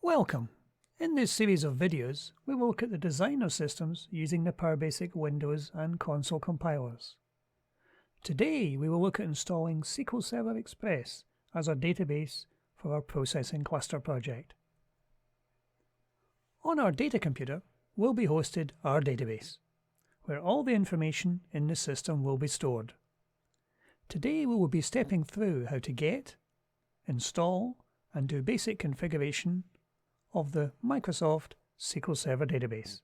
Welcome! In this series of videos, we will look at the design of systems using the PowerBasic Windows and console compilers. Today we will look at installing SQL Server Express as our database for our processing cluster project. On our data computer will be hosted our database, where all the information in the system will be stored. Today we will be stepping through how to get, install, and do basic configuration of the Microsoft SQL Server database.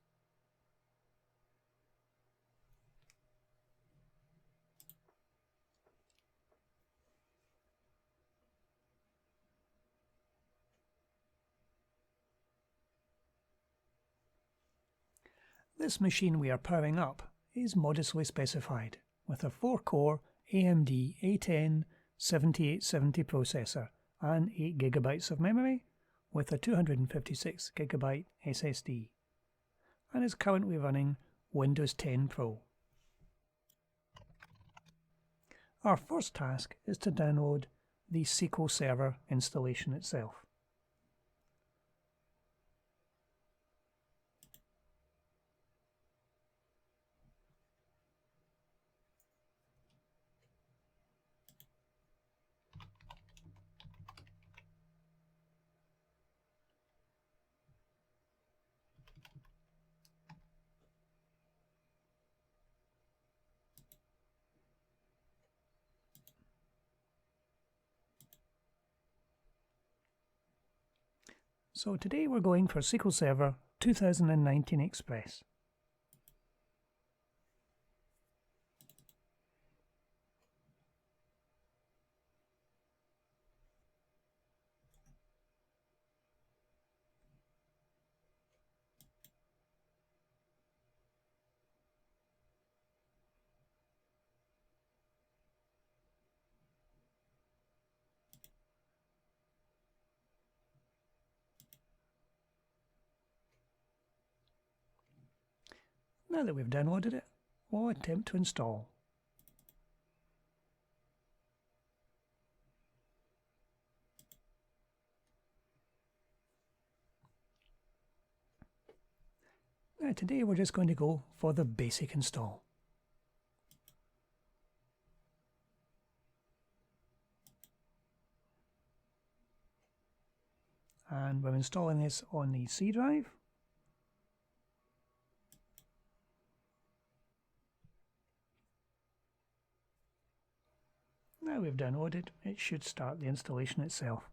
This machine we are powering up is modestly specified with a 4-core AMD A10 7870 processor and 8 GB of memory with a 256 GB SSD, and is currently running Windows 10 Pro. Our first task is to download the SQL Server installation itself. So today we're going for SQL Server 2019 Express. Now that we've downloaded it, we'll attempt to install. Now today we're just going to go for the basic install. And we're installing this on the C drive. Now we've downloaded, it should start the installation itself.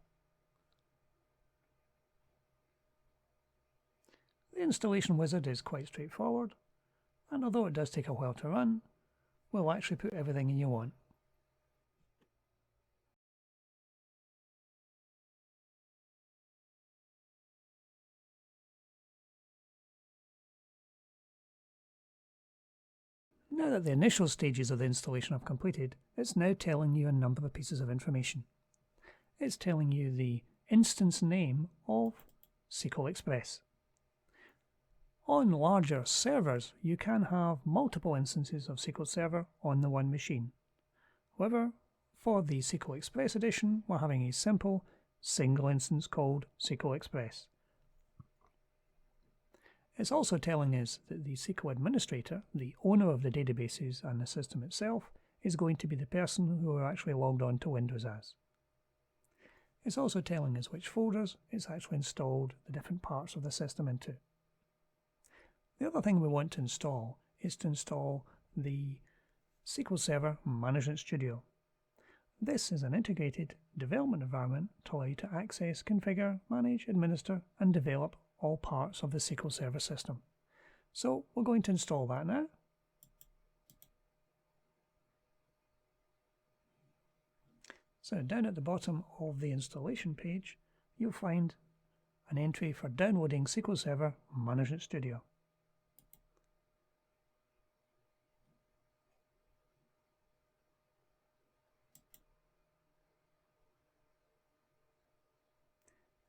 The installation wizard is quite straightforward, and although it does take a while to run, we'll actually put everything in you want. Now that the initial stages of the installation have completed, it's now telling you a number of pieces of information. It's telling you the instance name of SQL Express. On larger servers, you can have multiple instances of SQL Server on the one machine. However, for the SQL Express edition, we're having a simple single instance called SQL Express. It's also telling us that the SQL administrator, the owner of the databases and the system itself, is going to be the person who are actually logged on to Windows as. It's also telling us which folders it's actually installed the different parts of the system into. The other thing we want to install is to install the SQL Server Management Studio. This is an integrated development environment to allow you to access, configure, manage, administer, and develop all parts of the SQL Server system. So we're going to install that now. So down at the bottom of the installation page, you'll find an entry for downloading SQL Server Management Studio.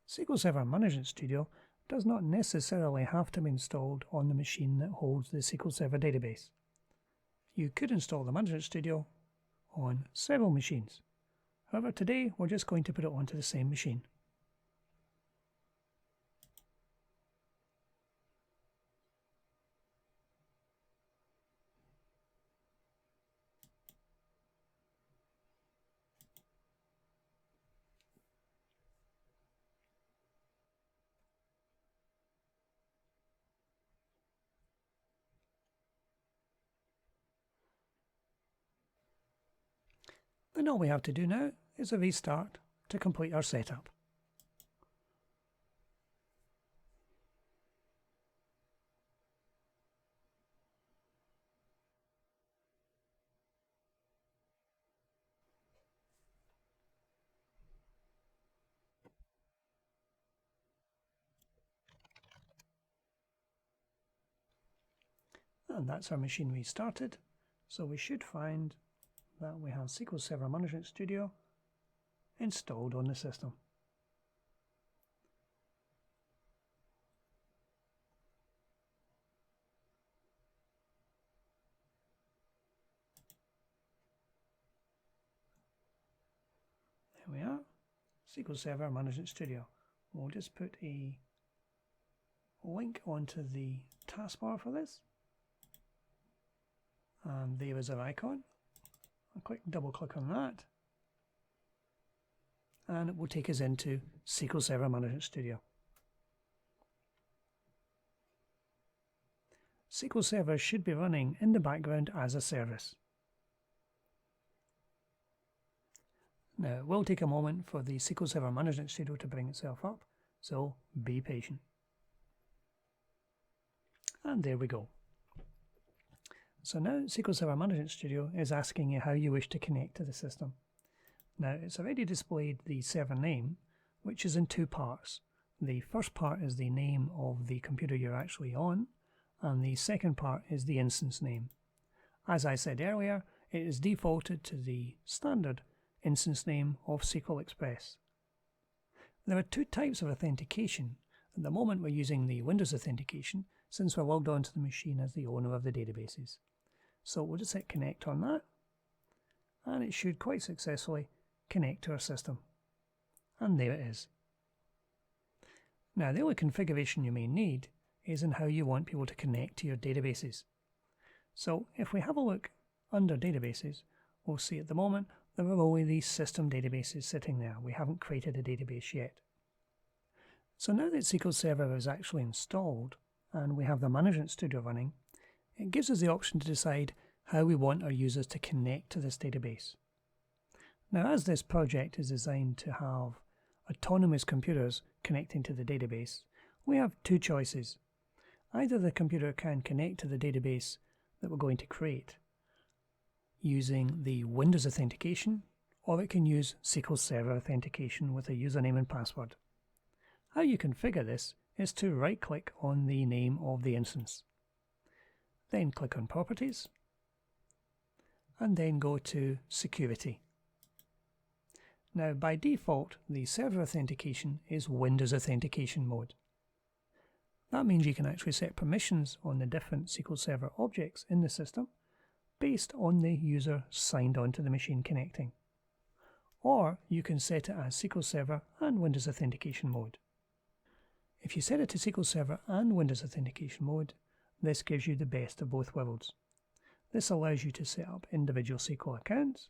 SQL Server Management Studio does not necessarily have to be installed on the machine that holds the SQL Server database. You could install the Management Studio on several machines. However, today we're just going to put it onto the same machine. Then all we have to do now is a restart to complete our setup. And that's our machine restarted. So we should find that we have SQL Server Management Studio installed on the system. There we are, SQL Server Management Studio. We'll just put a link onto the taskbar for this. And there is our icon. I'll double click on that. And it will take us into SQL Server Management Studio. SQL Server should be running in the background as a service. Now, it will take a moment for the SQL Server Management Studio to bring itself up, so be patient. And there we go. So now SQL Server Management Studio is asking you how you wish to connect to the system. Now, it's already displayed the server name, which is in two parts. The first part is the name of the computer you're actually on, and the second part is the instance name. As I said earlier, it is defaulted to the standard instance name of SQL Express. There are two types of authentication. At the moment we're using the Windows authentication since we're logged onto the machine as the owner of the databases. So we'll just hit connect on that, and it should quite successfully connect to our system. And there it is. Now, the only configuration you may need is in how you want people to connect to your databases. So if we have a look under databases, we'll see at the moment there are only these system databases sitting there. We haven't created a database yet. So now that SQL Server is actually installed and we have the Management Studio running, it gives us the option to decide how we want our users to connect to this database. Now, as this project is designed to have autonomous computers connecting to the database, we have two choices. Either the computer can connect to the database that we're going to create using the Windows authentication, or it can use SQL Server authentication with a username and password. How you configure this is to right-click on the name of the instance, then click on Properties, and then go to Security. Now, by default, the server authentication is Windows authentication mode. That means you can actually set permissions on the different SQL Server objects in the system based on the user signed on to the machine connecting. Or you can set it as SQL Server and Windows authentication mode. If you set it to SQL Server and Windows authentication mode, this gives you the best of both worlds. This allows you to set up individual SQL accounts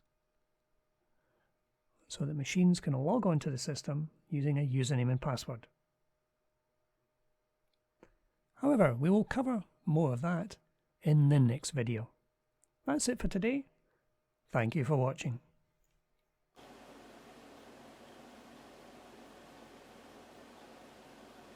so that machines can log on to the system using a username and password. However, we will cover more of that in the next video. That's it for today. Thank you for watching.